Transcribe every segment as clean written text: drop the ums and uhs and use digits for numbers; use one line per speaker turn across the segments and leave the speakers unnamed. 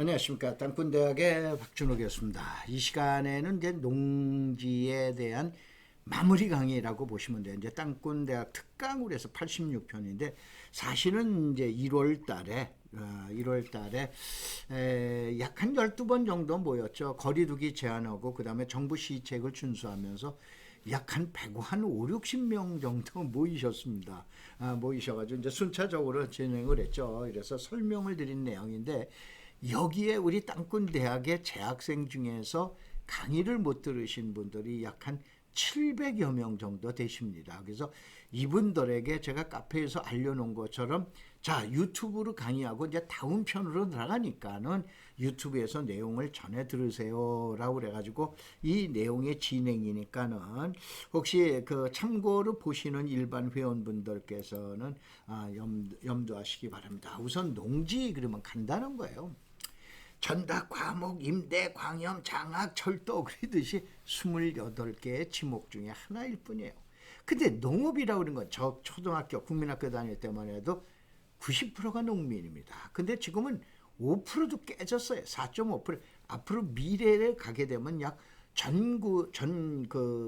안녕하십니까. 땅꾼대학의 박준호 교수입니다. 이 시간에는 이제 농지에 대한 마무리 강의라고 보시면 돼요. 이제 땅꾼대학 특강으로 해서 86편인데 사실은 이제 1월 달에 약 한 12번 정도 모였죠. 거리두기 제한하고 그다음에 정부 시책을 준수하면서 약 한 5, 60명 정도 모이셨습니다. 모이셔가지고 이제 순차적으로 진행을 했죠. 그래서 설명을 드린 내용인데 여기에 우리 땅꾼대학의 재학생 중에서 강의를 못 들으신 분들이 약 한 700여 명 정도 되십니다. 그래서 이분들에게 제가 카페에서 알려놓은 것처럼 자, 유튜브로 강의하고 이제 다음 편으로 나가니까는 유튜브에서 내용을 전해 들으세요 라고 그래가지고 이 내용의 진행이니까는 혹시 그 참고로 보시는 일반 회원분들께서는 염두하시기 바랍니다. 우선 농지 그러면 간단한 거예요. 전닭, 과목, 임대, 광염, 장학, 철도 그러듯이 28개의 지목 중에 하나일 뿐이에요. 근데 농업이라고 그런 건 저 초등학교, 국민학교 다닐 때만 해도 90%가 농민입니다. 근데 지금은 5%도 깨졌어요. 4.5%. 앞으로 미래에 가게 되면 약 전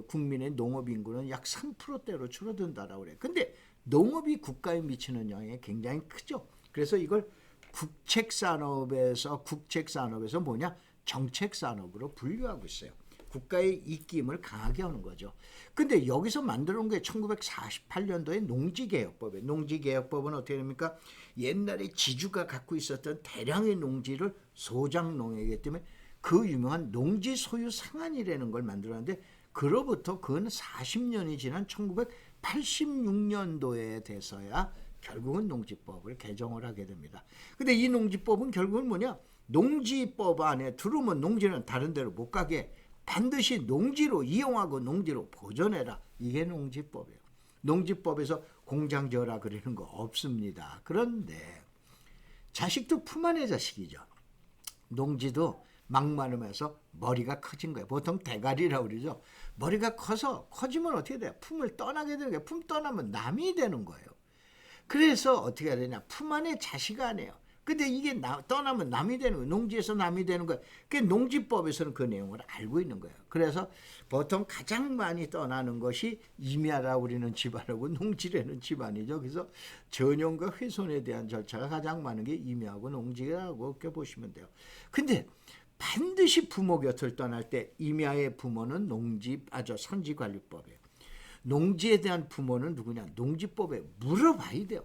국민의 농업 인구는 약 3%대로 줄어든다라고 그래요. 근데 농업이 국가에 미치는 영향이 굉장히 크죠. 그래서 이걸 국책산업에서 뭐냐? 정책산업으로 분류하고 있어요. 국가의 입김을 강하게 하는 거죠. 근데 여기서 만들어 놓은 게 1948년도에 농지개혁법이에요. 농지개혁법은 어떻게 됩니까? 옛날에 지주가 갖고 있었던 대량의 농지를 소장농이기 때문에 그 유명한 농지 소유 상한이라는 걸 만들었는데 그로부터 근 40년이 지난 1986년도에 돼서야 결국은 농지법을 개정을 하게 됩니다. 근데 이 농지법은 결국은 뭐냐? 농지법 안에 들어오면 농지는 다른 데로 못 가게 반드시 농지로 이용하고 농지로 보존해라. 이게 농지법이에요. 농지법에서 공장 지어라 그러는 거 없습니다. 그런데 자식도 품 안의 자식이죠. 농지도 막마름해서 머리가 커진 거예요. 보통 대가리라고 그러죠. 머리가 커지면 어떻게 돼요? 품을 떠나게 되는 거예요. 품 떠나면 남이 되는 거예요. 그래서 어떻게 해야 되냐? 품 안에 자식 아니에요. 근데 이게 떠나면 남이 되는 거예요. 농지에서 남이 되는 거예요. 그 농지법에서는 그 내용을 알고 있는 거예요. 그래서 보통 가장 많이 떠나는 것이 임야라고 우리는 집안하고 농지라는 집안이죠. 그래서 전용과 훼손에 대한 절차가 가장 많은 게 임야하고 농지라고 이렇게 보시면 돼요. 근데 반드시 부모 곁을 떠날 때 임야의 부모는 선지관리법이에요. 농지에 대한 부모는 누구냐? 농지법에 물어봐야 돼요.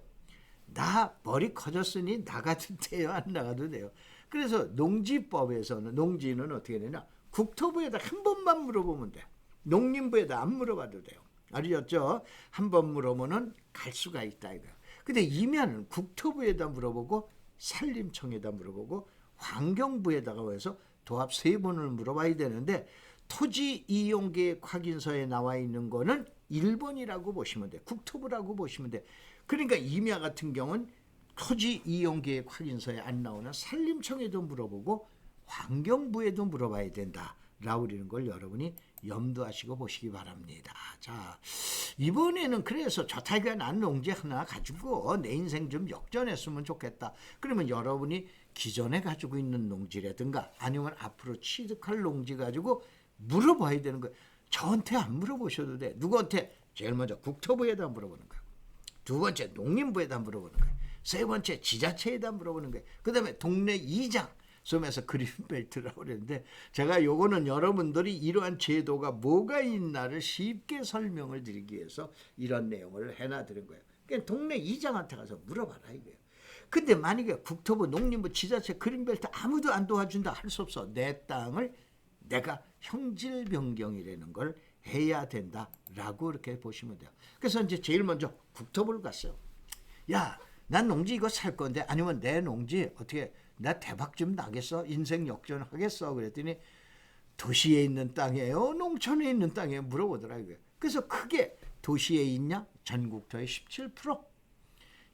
나 머리 커졌으니 나가도 돼요? 안 나가도 돼요? 그래서 농지법에서는 농지는 어떻게 되냐? 국토부에다 한 번만 물어보면 돼. 농림부에다 안 물어봐도 돼요. 아셨죠? 한 번 물어보면 갈 수가 있다 이거예요. 근데 임야는 국토부에다 물어보고 산림청에다 물어보고 환경부에다가 해서 도합 3번을 물어봐야 되는데 토지 이용계획 확인서에 나와 있는 거는 1번이라고 보시면 돼. 국토부라고 보시면 돼. 그러니까 임야 같은 경우는 토지 이용계획 확인서에 안 나오는 산림청에도 물어보고 환경부에도 물어봐야 된다라고 그러는 걸 여러분이 염두하시고 보시기 바랍니다. 자, 이번에는 그래서 저타기가 난 농지 하나 가지고 내 인생 좀 역전했으면 좋겠다. 그러면 여러분이 기존에 가지고 있는 농지라든가 아니면 앞으로 취득할 농지 가지고 물어봐야 되는 거예요. 저한테 안 물어보셔도 돼. 누구한테? 제일 먼저 국토부에다 물어보는 거예요. 두 번째 농림부에다 물어보는 거예요. 세 번째 지자체에다 물어보는 거예요. 그 다음에 동네 이장, 소면서 그린벨트라고 그랬는데 제가 요거는 여러분들이 이러한 제도가 뭐가 있나를 쉽게 설명을 드리기 위해서 이런 내용을 해놔드린 거예요. 그러니까 동네 이장한테 가서 물어봐라 이거예요. 근데 만약에 국토부, 농림부, 지자체, 그린벨트 아무도 안 도와준다 할 수 없어. 내 땅을 내가 형질 변경이라는 걸 해야 된다라고 이렇게 보시면 돼요. 그래서 이제 제일 먼저 국토부를 갔어요. 야, 난 농지 이거 살 건데 아니면 내 농지 어떻게 나 대박 좀 나겠어? 인생 역전하겠어? 그랬더니 도시에 있는 땅이에요? 농촌에 있는 땅이에요? 물어보더라고요. 그래서 크게 도시에 있냐? 전국토의 17%.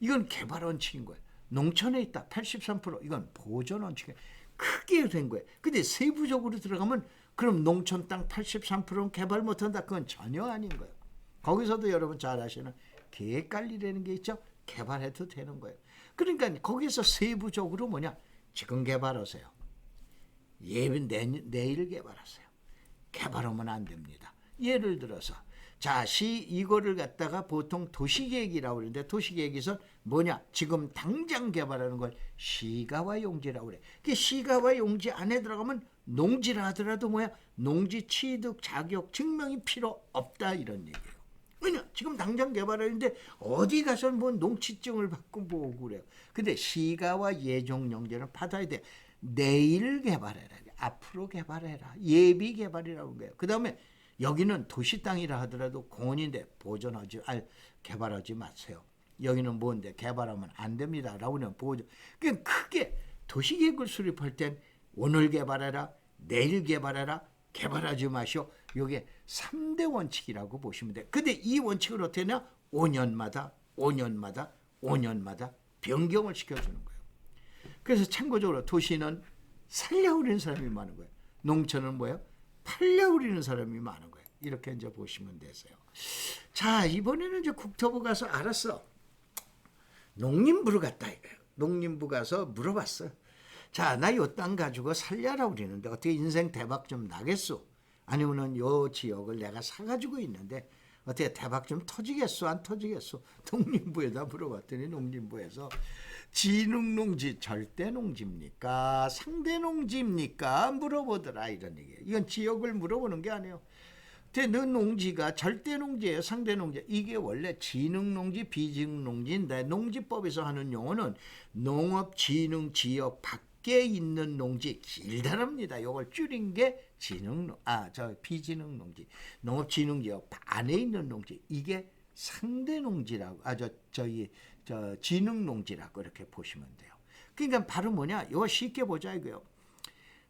이건 개발 원칙인 거예요. 농촌에 있다 83%. 이건 보존 원칙이에요. 크게 된 거예요. 근데 세부적으로 들어가면 그럼 농촌 땅 83%는 개발 못한다. 그건 전혀 아닌 거예요. 거기서도 여러분 잘 아시는 계획관리라는 게 있죠. 개발해도 되는 거예요. 그러니까 거기서 세부적으로 뭐냐? 지금 개발하세요. 내일 개발하세요. 개발하면 안 됩니다. 예를 들어서 자, 이거를 갖다가 보통 도시계획이라고 그러는데 도시계획에서 뭐냐? 지금 당장 개발하는 걸 시가와 용지라고 그래. 그 시가와 용지 안에 들어가면 농지라 하더라도 뭐야? 농지 취득 자격 증명이 필요 없다 이런 얘기예요. 왜냐? 지금 당장 개발하는데 어디 가서 뭐 농취증을 받고 보고 그래요. 근데 시가와 예정 용지는 받아야 돼. 내일 개발해라. 앞으로 개발해라. 예비 개발이라고 해요. 그 다음에 여기는 도시 땅이라 하더라도 공원인데 개발하지 마세요. 여기는 뭔데 개발하면 안 됩니다. 라고는 보조. 그냥 크게 도시계획을 수립할 땐 오늘 개발해라, 내일 개발해라, 개발하지 마시오. 이게 3대 원칙이라고 보시면 돼요. 근데 이 원칙을 어떻게 하냐? 5년마다 변경을 시켜주는 거예요. 그래서 참고적으로 도시는 살려고 그러는 사람이 많은 거예요. 농촌은 뭐예요? 팔려고 그러는 사람이 많은 거예요. 이렇게 이제 보시면 되세요. 자, 이번에는 이제 국토부 가서 알았어. 농림부로 갔다 이거예요. 농림부 가서 물어봤어요. 자, 나 요 땅 가지고 살려라고 그러는데 어떻게 인생 대박 좀 나겠소? 아니면은 요 지역을 내가 사가지고 있는데 어떻게 대박 좀 터지겠소? 안 터지겠소? 농림부에다 물어봤더니 농림부에서 진흥농지 절대농지입니까? 상대농지입니까? 물어보더라 이런 얘기예요. 이건 지역을 물어보는 게 아니에요. 근데 너 농지가 절대농지예요? 상대농지? 이게 원래 진흥농지, 비진흥농지인데 농지법에서 하는 용어는 농업진흥지역 밖에 있는 농지 길다랍니다. 이걸 줄인 게 비진흥농지, 농업진흥지역 안에 있는 농지 이게 상대농지라고 진흥농지라고 이렇게 보시면 돼요. 그러니까 바로 뭐냐? 이거 쉽게 보자 이거요.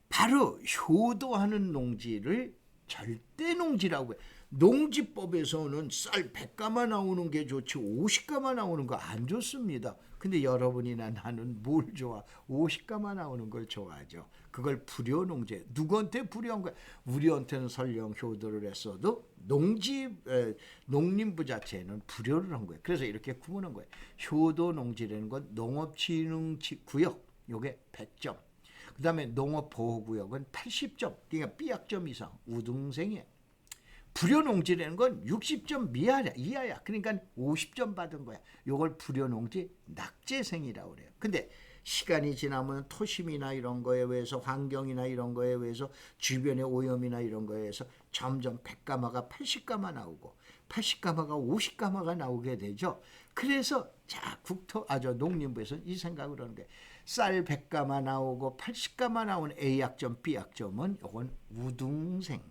바로 효도하는 농지를 절대농지라고 해요. 농지법에서는 쌀 100가마 나오는 게 좋지 50가마 나오는 거 안 좋습니다. 근데 여러분이나 나는 뭘 좋아? 50가마 나오는 걸 좋아하죠. 그걸 불효농지. 누구한테 불효한 거야? 우리한테는 설령 효도를 했어도 농림부 자체는 불효를 한 거예요. 그래서 이렇게 구분한 거예요. 효도농지라는 건 농업진흥구역 요게 100점. 그 다음에 농업보호구역은 80점, 그러니까 B학점 이상, 우등생이에요. 불효농지라는 건 60점 이하야. 그러니까 50점 받은 거야. 요걸 불효농지 낙제생이라고 그래요. 근데 시간이 지나면 토심이나 이런 거에 의해서 환경이나 이런 거에 의해서 주변의 오염이나 이런 거에 의해서 점점 100가마가 80가마 나오고 80가마가 50가마가 나오게 되죠. 그래서 농림부에서 이 생각을 하는 거예요. 쌀 100가마 나오고 80가마 나오는 A학점, B학점은 이건 우등생.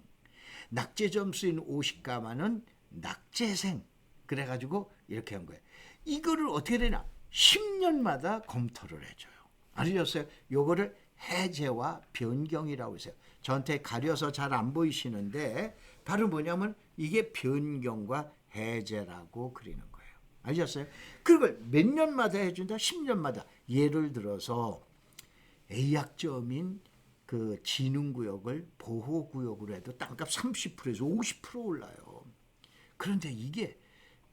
낙제 점수인 50가마는 낙제생. 그래가지고 이렇게 한 거예요. 이거를 어떻게 되나? 10년마다 검토를 해줘요. 아시겠어요? 요거를 해제와 변경이라고 했어요. 저한테 가려서 잘 안 보이시는데 바로 뭐냐면 이게 변경과 해제라고 그리는 거예요. 아셨어요? 그걸 몇 년마다 해준다? 10년마다. 예를 들어서 A학점인 그 진흥구역을 보호구역으로 해도 땅값 30%에서 50% 올라요. 그런데 이게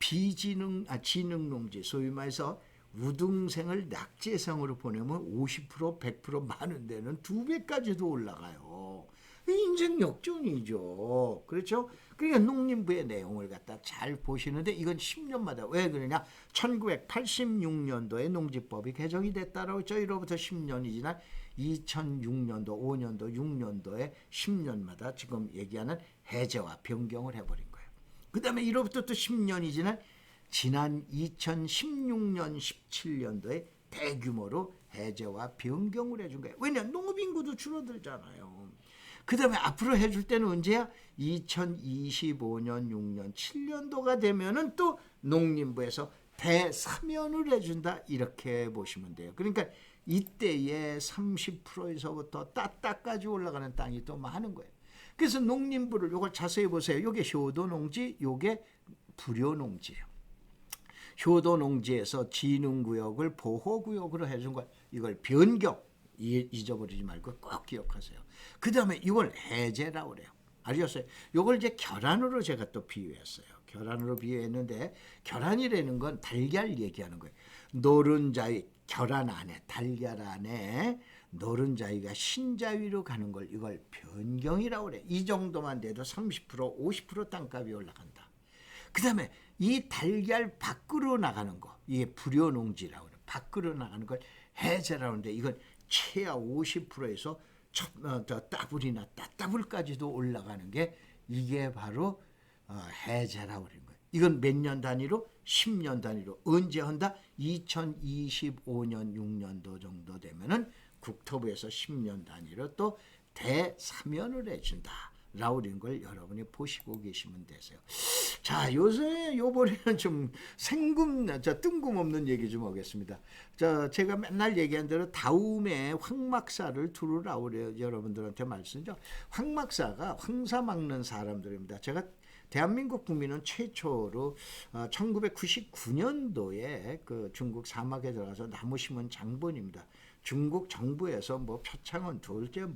진흥농지, 소위 말해서 우등생을 낙제성으로 보내면 50%, 100% 많은 데는 2배까지도 올라가요. 인생 역전이죠. 그렇죠? 그러니까 농림부의 내용을 갖다 잘 보시는데 이건 10년마다 왜 그러냐? 1986년도에 농지법이 개정이 됐다라고 했죠. 이로부터 10년이 지난 2006년도, 5년도, 6년도에 10년마다 지금 얘기하는 해제와 변경을 해버린 거예요. 그 다음에 이로부터 또 10년이 지난 2016년, 17년도에 대규모로 해제와 변경을 해준 거예요. 왜냐하면 농업인구도 줄어들잖아요. 그 다음에 앞으로 해줄 때는 언제야? 2025년, 6년, 7년도가 되면은 또 농림부에서 대사면을 해준다. 이렇게 보시면 돼요. 그러니까 이때에 30%에서부터 따따까지 올라가는 땅이 또 많은 거예요. 그래서 농림부를 이걸 자세히 보세요. 이게 효도농지, 이게 불효농지예요. 효도농지에서 진흥구역을 보호구역으로 해준 거예요. 이걸 변경. 잊어버리지 말고 꼭 기억하세요. 그 다음에 이걸 해제라고 그래요. 아셨어요? 이걸 이제 결안으로 제가 또 비유했어요. 결안으로 비유했는데 결안이라는 건 달걀 얘기하는 거예요. 노른자의 결안 안에 달걀 안에 노른자위가 신자위로 가는 걸 이걸 변경이라고 그래. 이 정도만 돼도 30% 50% 땅값이 올라간다. 그 다음에 이 달걀 밖으로 나가는 거, 이게 불효농지라고 그래. 밖으로 나가는 걸 해제라고 하는데 이건 최하 50%에서 따블이나 따따블까지도 올라가는 게 이게 바로 해제라고 그러는 거예요. 이건 몇 년 단위로? 10년 단위로. 언제 한다? 2025년 6년도 정도 되면은 국토부에서 10년 단위로 또 대사면을 해준다. 라우린 걸 여러분이 보시고 계시면 되세요. 자, 요번에는 좀 뜬금없는 얘기 좀 하겠습니다. 제가 맨날 얘기한 대로 다음에 황막사를 두르라고 그래요. 여러분들한테 말씀이죠. 황막사가 황사 막는 사람들입니다. 제가 대한민국 국민은 최초로 1999년도에 그 중국 사막에 들어가서 나무 심은 장본입니다. 중국 정부에서 뭐 표창원 둘째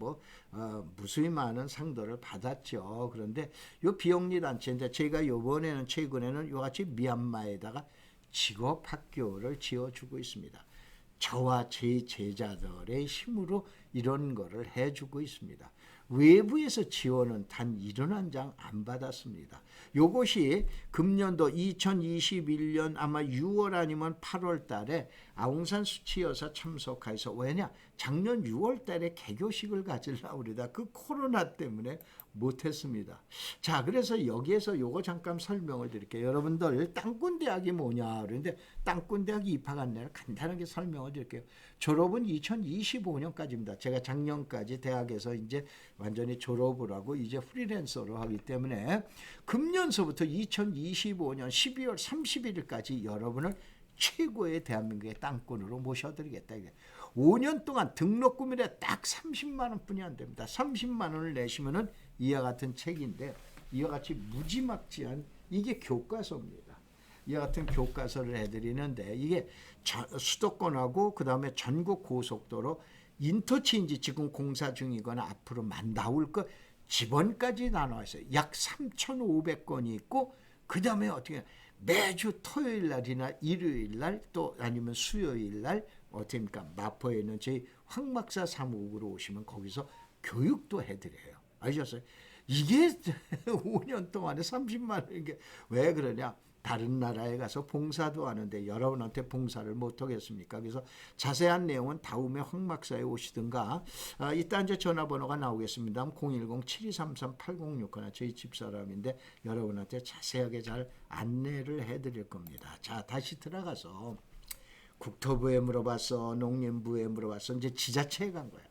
무수히 많은 상들을 받았죠. 그런데 요 비영리 단체인데 제가 요번에는 최근에는 요같이 미얀마에다가 직업학교를 지어주고 있습니다. 저와 제 제자들의 힘으로 이런 거를 해주고 있습니다. 외부에서 지원은 단 1원 안 받았습니다. 요것이 금년도 2021년 아마 6월 아니면 8월 달에 아웅산 수치 여사 참석해서 왜냐? 작년 6월 달에 개교식을 가지려고 그러다 그 코로나 때문에 못했습니다. 자, 그래서 여기에서 요거 잠깐 설명을 드릴게요. 여러분들 땅꾼대학이 뭐냐 그러는데 땅꾼대학 입학 안내를 간단하게 설명을 드릴게요. 졸업은 2025년까지입니다. 제가 작년까지 대학에서 이제 완전히 졸업을 하고 이제 프리랜서로 하기 때문에 금년서부터 2025년 12월 31일까지 여러분을 최고의 대한민국의 땅꾼으로 모셔드리겠다. 5년 동안 등록금이라 딱 30만 원뿐이 안 됩니다. 30만 원을 내시면은 이와 같은 책인데 이와 같이 무지막지한 이게 교과서입니다. 이와 같은 교과서를 해드리는데 이게 수도권하고 그 다음에 전국 고속도로 인터체인지 지금 공사 중이거나 앞으로 나올 거 지번까지 나눠 있어요. 약 3,500건이 있고 그 다음에 어떻게 매주 토요일 날이나 일요일 날 또 아니면 수요일 날 어떻습니까? 마포에 있는 저희 황막사 사무국으로 오시면 거기서 교육도 해드려요. 아셨어요? 이게 5년 동안에 30만 원 이게 왜 그러냐? 다른 나라에 가서 봉사도 하는데 여러분한테 봉사를 못하겠습니까? 그래서 자세한 내용은 다음에 황막사에 오시든가 이따 이제 전화번호가 나오겠습니다. 010-7233-8061 저희 집사람인데 여러분한테 자세하게 잘 안내를 해드릴 겁니다. 자, 다시 들어가서 국토부에 물어봤어, 농림부에 물어봤어, 이제 지자체에 간 거야.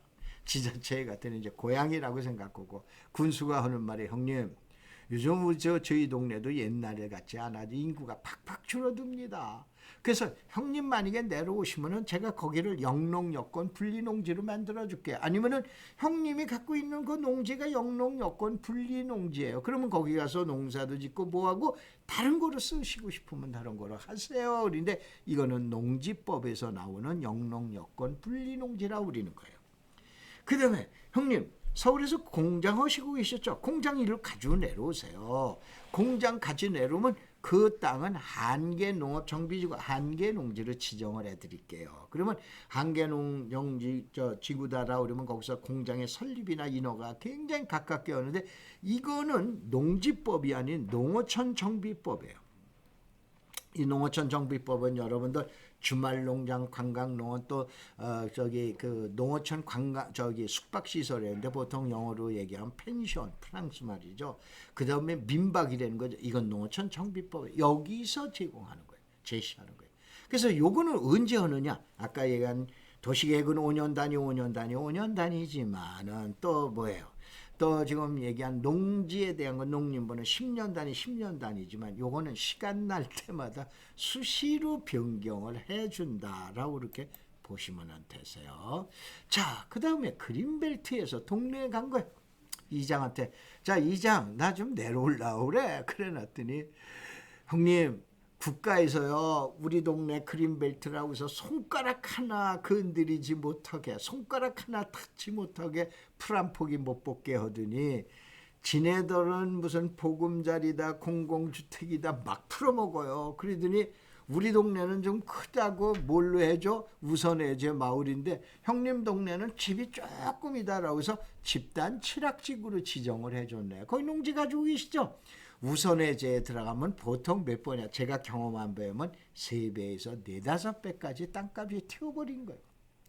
지자체에 갔더니 이제 고향이라고 생각하고 군수가 하는 말이 형님 요즘 저희 동네도 옛날에 같지 않아도 인구가 팍팍 줄어듭니다. 그래서 형님 만약에 내려오시면은 제가 거기를 영농여권 분리농지로 만들어줄게. 아니면은 형님이 갖고 있는 그 농지가 영농여권 분리농지예요. 그러면 거기 가서 농사도 짓고 뭐하고 다른 거로 쓰시고 싶으면 다른 거로 하세요. 그런데 이거는 농지법에서 나오는 영농여권 분리농지라고 우리는 거예요. 그 다음에 형님 서울에서 공장 하시고 계셨죠? 공장 일을 가지고 내려오세요. 공장 가지고 내려오면 그 땅은 한계농업정비지구 한계농지로 지정을 해드릴게요. 그러면 한계농지 지구다라 그러면 거기서 공장의 설립이나 인허가 굉장히 가깝게 하는데 이거는 농지법이 아닌 농어촌정비법이에요. 이 농어촌정비법은 여러분들 주말농장, 관광농원 또 그 농어촌 관광 숙박시설인데 보통 영어로 얘기하면 펜션 프랑스 말이죠. 그 다음에 민박이라는 거죠. 이건 농어촌 정비법 여기서 제공하는 거예요. 제시하는 거예요. 그래서 요거는 언제 하느냐? 아까 얘기한 도시계획은 5년 단위지만은 또 뭐예요? 또 지금 얘기한 농지에 대한 건 농림부는 10년 단위지만 요거는 시간 날 때마다 수시로 변경을 해준다라고 이렇게 보시면 되세요. 자, 그 다음에 그린벨트에서 동네에 간 거예요. 이장한테 자, 이장 나 좀 내려오려고 그래. 그래 놨더니 형님 국가에서요 우리 동네 그린벨트라고 해서 손가락 하나 건드리지 못하게 손가락 하나 닿지 못하게 풀 한 포기 못 뽑게 하더니 지네들은 무슨 보금자리다 공공주택이다 막 풀어먹어요. 그러더니 우리 동네는 좀 크다고 뭘로 해줘? 우선해제 마을인데 형님 동네는 집이 조금이다라고 해서 집단 칠학지구로 지정을 해줬네요. 거기 농지 가지고 계시죠? 우선해제에 들어가면 보통 몇 번이야? 제가 경험한 바에는 3배에서 4, 5배까지 땅값이 튀어버린 거예요.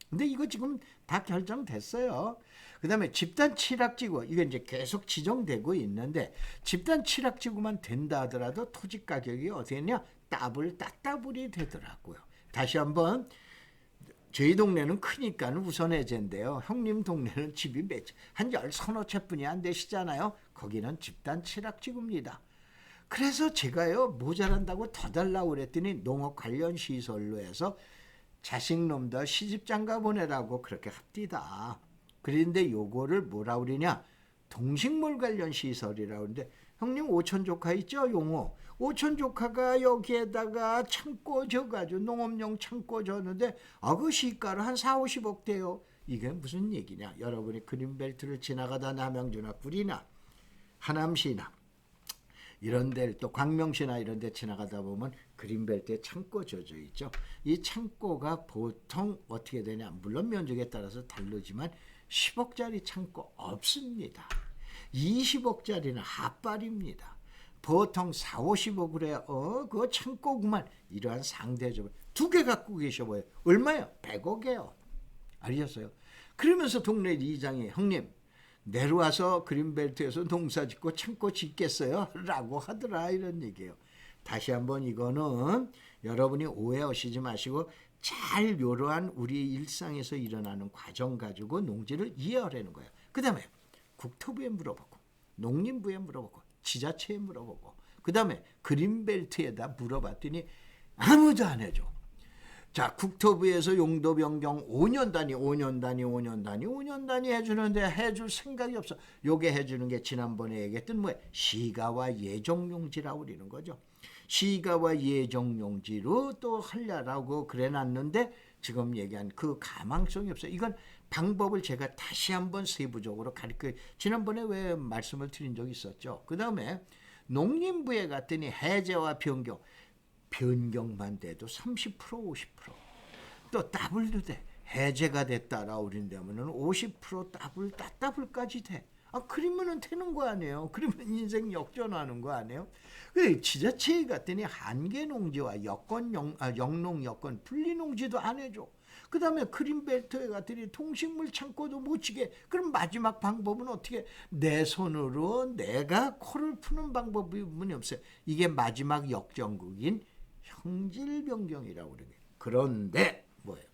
근데 이거 지금 다 결정됐어요. 그 다음에 집단 칠학지구, 이게 이제 계속 지정되고 있는데, 집단 칠학지구만 된다 하더라도 토지 가격이 어떻게 했냐? 따블이 되더라고요. 다시 한번, 저희 동네는 크니까 우선해제인데요. 형님 동네는 집이 한 10서너 채뿐이 안 되시잖아요. 거기는 집단 칠학지구입니다. 그래서 제가요, 모자란다고 더 달라고 그랬더니 농업 관련 시설로 해서 자식놈들 시집장가 보내라고 그렇게 합디다. 그런데 요거를 뭐라 그러냐? 동식물 관련 시설이라고 하는데, 형님 오천조카 있죠? 용어. 오천조카가 여기에다가 창고 져가지고 농업용 창고 졌는데 그 시가를 한 4, 50억 대요. 이게 무슨 얘기냐? 여러분이 그린벨트를 지나가다 남양주나 구리나 하남시나 이런 데, 또 광명시나 이런 데 지나가다 보면 그린벨트에 창고 져져 있죠. 이 창고가 보통 어떻게 되냐? 물론 면적에 따라서 다르지만 10억짜리 창고 없습니다. 20억짜리는 핫발입니다. 보통 4, 50억을 해요. 그거 창고구만. 이러한 상대적으로 2개 갖고 계셔봐요. 얼마요? 100억이에요. 아셨어요? 그러면서 동네 이장이 형님 내려와서 그린벨트에서 농사 짓고 창고 짓겠어요? 라고 하더라. 이런 얘기예요. 다시 한번 이거는 여러분이 오해하시지 마시고 잘 이러한 우리 일상에서 일어나는 과정 가지고 농지를 이해하라는 거예요. 그 다음에 국토부에 물어보고 농림부에 물어보고 지자체에 물어보고 그 다음에 그린벨트에다 물어봤더니 아무도 안 해줘. 자, 국토부에서 용도 변경 5년 단위 해주는데 해줄 생각이 없어. 요게 해주는 게 지난번에 얘기했던 뭐야? 시가와 예정용지라고 그러는 거죠. 시가와 예정용지로 또 하려라고 그래놨는데 지금 얘기한 그 가망성이 없어요. 이건 방법을 제가 다시 한번 세부적으로 지난번에 왜 말씀을 드린 적이 있었죠. 그 다음에 농림부에 갔더니 해제와 변경만 돼도 30% 50%. 또 더블도 돼. 해제가 됐다라고 그런다면은 50% 더블까지 돼. 그러면은 되는 거 아니에요. 그러면 인생 역전하는 거 아니에요. 그 지자체에 갔더니 한계 농지와 영농 여건 분리 농지도 안 해줘. 그 다음에 그린벨트에 갔더니 동식물 창고도 못 치게. 그럼 마지막 방법은 어떻게? 내 손으로 내가 코를 푸는 방법이 없어요. 이게 마지막 역전국인 형질 변경이라고 그러게. 그런데 뭐예요?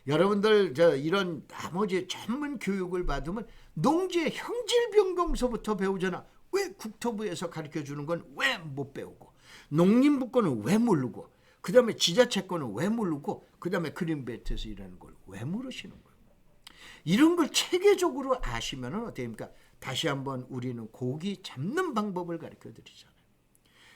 여러분들 이런 나머지 전문 교육을 받으면 농지의 형질 변경서부터 배우잖아. 왜 국토부에서 가르쳐 주는 건 왜 못 배우고, 농림부 거는 왜 모르고, 그 다음에 지자체 거는 왜 모르고, 그 다음에 그린벨트에서 일하는 걸 왜 모르시는 거예요? 이런 걸 체계적으로 아시면 어떻게 됩니까? 다시 한번 우리는 고기 잡는 방법을 가르쳐 드리잖아요.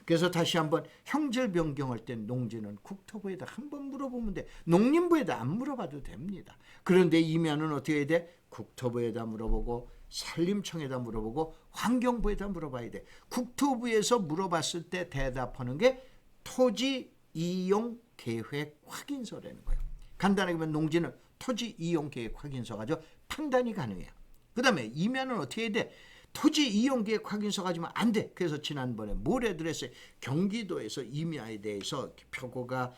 그래서 다시 한번 형질 변경할 때 농지는 국토부에다 한번 물어보면 돼. 농림부에다 안 물어봐도 됩니다. 그런데 이면은 어떻게 해야 돼? 국토부에다 물어보고 산림청에다 물어보고 환경부에다 물어봐야 돼. 국토부에서 물어봤을 때 대답하는 게 토지 이용 계획 확인서라는 거예요. 간단하게 보면 농지는 토지 이용 계획 확인서 가지고 판단이 가능해요. 그 다음에 이면은 어떻게 해야 돼? 토지 이용계획 확인서 가지면 안 돼. 그래서 지난번에 뭘 해드렸어요? 경기도에서 임야에 대해서 표고가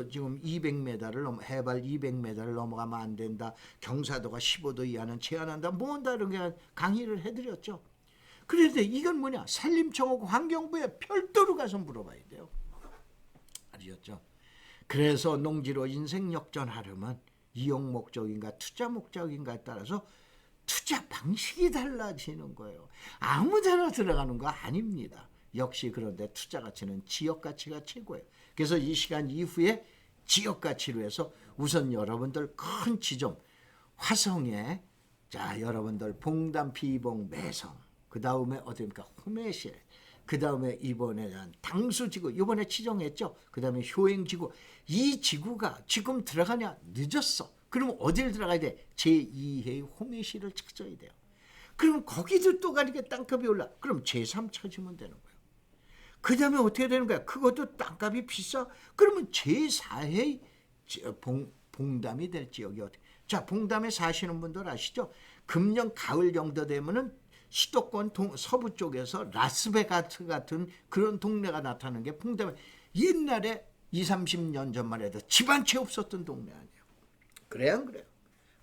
지금 200m를 해발 200m를 넘어가면 안 된다. 경사도가 15도 이하는 제한한다. 뭔다 이런 게 강의를 해드렸죠. 그런데 이건 뭐냐? 산림청하고 환경부에 별도로 가서 물어봐야 돼요. 아셨죠? 그래서 농지로 인생 역전하려면 이용 목적인가 투자 목적인가에 따라서 투자 방식이 달라지는 거예요. 아무데나 들어가는 거 아닙니다. 역시 그런데 투자 가치는 지역 가치가 최고예요. 그래서 이 시간 이후에 지역 가치로 해서 우선 여러분들 큰 지점 화성에 자 여러분들 봉담 비봉 매성 그 다음에 어디입니까 호매실 그 다음에 이번에 당수지구 이번에 지정했죠. 그 다음에 효행지구 이 지구가 지금 들어가냐 늦었어. 그러면 어디를 들어가야 돼? 제2의 호매시를 찾아야 돼요. 그럼 거기도 또 가니까 땅값이 올라. 그럼 제3 찾으면 되는 거예요. 그 다음에 어떻게 되는 거야? 그것도 땅값이 비싸. 그러면 제4의 봉담이 될 지역이 어떻게? 자, 봉담에 사시는 분들 아시죠? 금년 가을 정도 되면은 수도권 서부 쪽에서 라스베가스 같은 그런 동네가 나타나는 게 봉담에, 옛날에 20, 30년 전만 해도 집 한 채 없었던 동네 아니에요. 그래요, 안 그래요?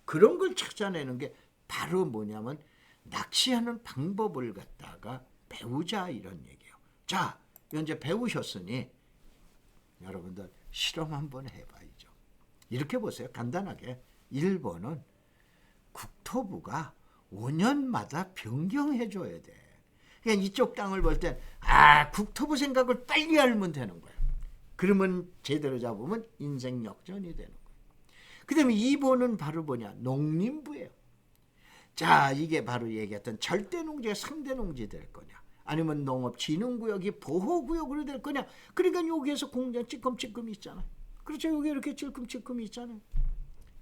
그런 걸 찾아내는 게 바로 뭐냐면 낚시하는 방법을 갖다가 배우자, 이런 얘기예요. 자, 이제 배우셨으니 여러분들 실험 한번 해봐야죠. 이렇게 보세요. 간단하게 1번은 국토부가 5년마다 변경해줘야 돼. 그냥 이쪽 땅을 볼 땐 국토부 생각을 빨리 알면 되는 거예요. 그러면 제대로 잡으면 인생 역전이 되는 거예요. 그 다음에 2번은 바로 뭐냐? 농림부예요. 자, 이게 바로 얘기했던 절대농지가 상대농지 될 거냐, 아니면 농업진흥구역이 보호구역으로 될 거냐. 그러니까 여기에서 공장 찔끔찔끔 있잖아요. 그렇죠. 여기 이렇게 찔끔찔끔 있잖아요.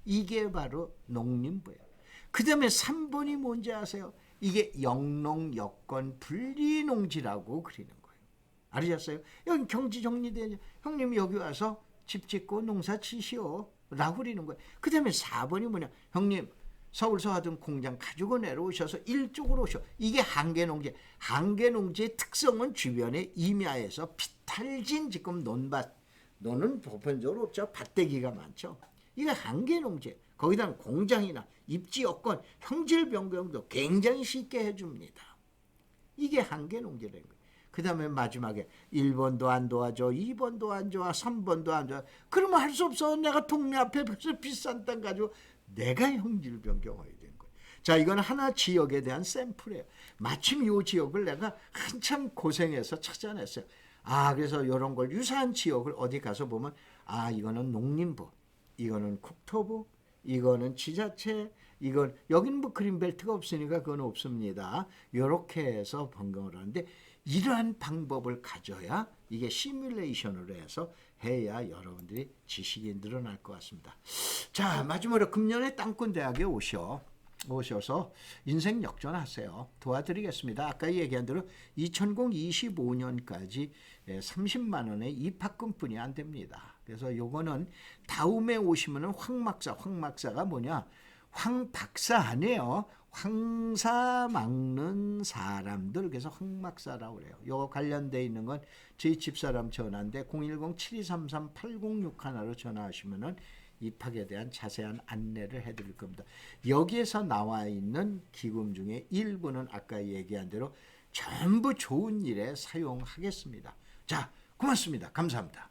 이게 바로 농림부예요. 그 다음에 3번이 뭔지 아세요? 이게 영농 여건 분리농지라고 그리는 거예요. 아셨어요? 여기 경지 정리되죠. 형님 여기 와서 집 짓고 농사 치시오 라고 그리는 거예요. 그 다음에 4번이 뭐냐? 형님 서울서 하던 공장 가지고 내려오셔서 이쪽으로 오셔. 이게 한계농지. 한계농지의 특성은 주변에 임야에서 비탈진 지금 논은 보편적으로 없죠. 밭대기가 많죠. 이게 한계농지. 거기다 공장이나 입지 여건, 형질 변경도 굉장히 쉽게 해줍니다. 이게 한계농지라는 거예요. 그 다음에 마지막에 1번도 안 도와줘, 2번도 안 좋아, 3번도 안 좋아. 그러면 할 수 없어. 내가 동네 앞에 비싼 땅 가지고 내가 형질 변경해야 되는 거예요. 자, 이건 하나 지역에 대한 샘플이에요. 마침 이 지역을 내가 한참 고생해서 찾아냈어요. 그래서 이런 걸 유사한 지역을 어디 가서 보면 이거는 농림부, 이거는 국토부, 이거는 지자체, 이건 여기는 뭐 그린벨트가 없으니까 그건 없습니다. 이렇게 해서 변경을 하는데, 이러한 방법을 가져야 이게 시뮬레이션으로 해서 해야 여러분들이 지식이 늘어날 것 같습니다. 자, 마지막으로 금년에 땅꾼대학에 오셔서 인생 역전하세요. 도와드리겠습니다. 아까 얘기한 대로 2025년까지 30만 원의 입학금뿐이 안 됩니다. 그래서 요거는 다음에 오시면은 황박사가 뭐냐? 황박사 아니에요. 황사 막는 사람들, 그래서 황박사라고 그래요. 요거 관련돼 있는 건 저희 집사람 전화인데 010-7233-8061로 전화하시면은 입학에 대한 자세한 안내를 해드릴 겁니다. 여기에서 나와 있는 기금 중에 일부는 아까 얘기한 대로 전부 좋은 일에 사용하겠습니다. 자, 고맙습니다. 감사합니다.